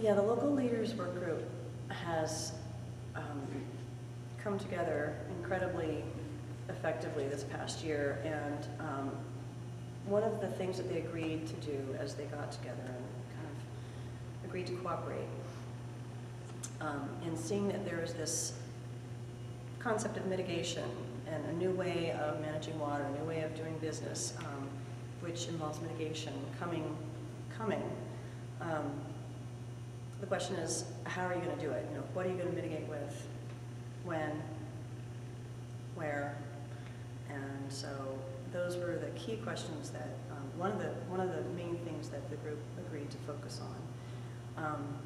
Yeah, the local leaders work group has come together incredibly effectively this past year, and one of the things that they agreed to do as they got together and kind of agreed to cooperate in seeing that there is this concept of mitigation and a new way of managing water, a new way of doing business, which involves mitigation coming. The question is, how are you going to do it? You know, what are you going to mitigate with? When? Where? And so those were the key questions that one of the main things that the group agreed to focus on.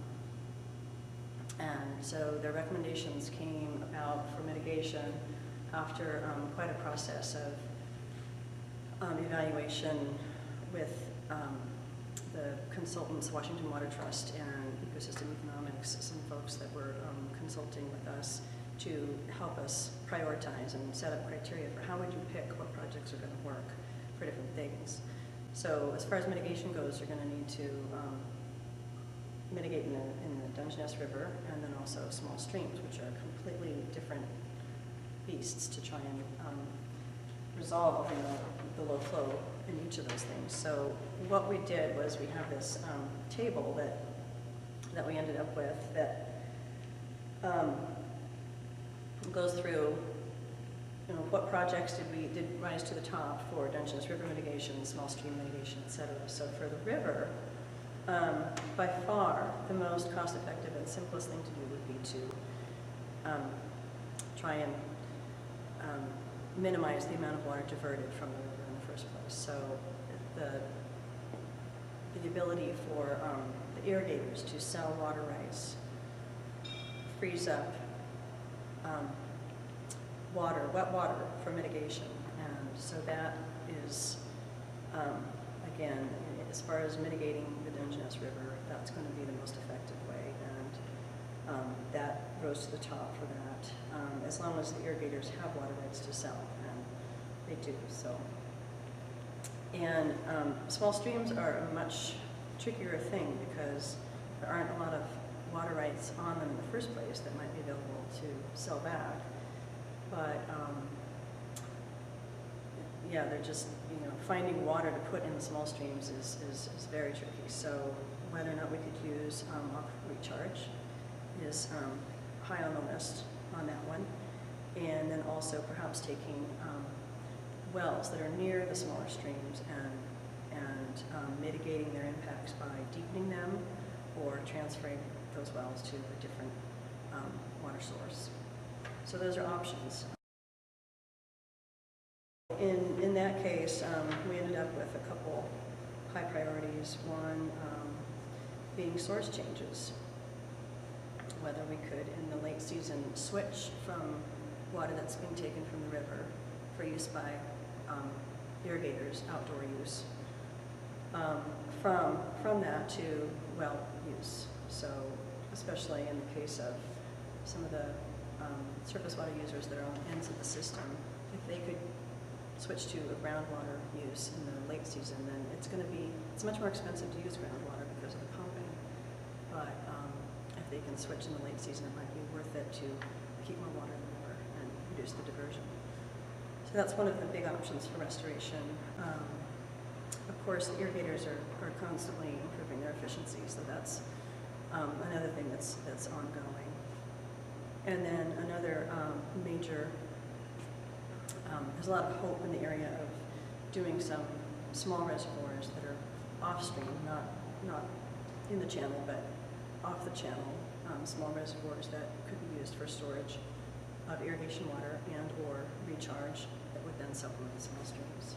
And so their recommendations came about for mitigation after quite a process of evaluation with the consultants, Washington Water Trust and Ecosystem Economics, some folks that were consulting with us to help us prioritize and set up criteria for how would you pick what projects are going to work for different things. So as far as mitigation goes, you're going to need to mitigate in the Dungeness River, and then also small streams, which are completely different beasts to try and resolve the low flow in each of those things. So what we did was we have this table that we ended up with that goes through, you know, what projects did rise to the top for Dungeness River mitigation, small stream mitigation, et cetera. So for the river, by far the most cost-effective and simplest thing to do would be to try and minimize the amount of water diverted from the river in the first place. So the ability for the irrigators to sell water rights frees up wet water for mitigation. And so that is, again, as far as mitigating the Dungeness River, that's going to be the most effective way. And that rose to the top for that, as long as the irrigators have water rights to sell, and they do. So, and small streams are a much trickier thing because there aren't a lot of water rights on them in the first place that might be available to sell back. But yeah, they're just, you know, finding water to put in the small streams is very tricky. So whether or not we could use recharge is high on the list on that one. And then also perhaps taking wells that are near the smaller streams and mitigating their impacts by deepening them or transferring those wells to a different water source. So those are options. In that case, we ended up with a couple high priorities. One being source changes. Whether we could, in the late season, switch from water that's being taken from the river for use by irrigators, outdoor use, from that to well use. So especially in the case of some of the surface water users that are on ends of the system, if they could switch to a groundwater use in the late season, then it's much more expensive to use groundwater because of the pumping. But if they can switch in the late season, it might be worth it to keep more water in the river and reduce the diversion. So that's one of the big options for restoration. Of course, the irrigators are constantly improving their efficiency, so that's another thing that's ongoing. And then another major, there's a lot of hope in the area of doing some small reservoirs that are off-stream, not in the channel, but off the channel, small reservoirs that could be used for storage of irrigation water and or recharge that would then supplement the small streams.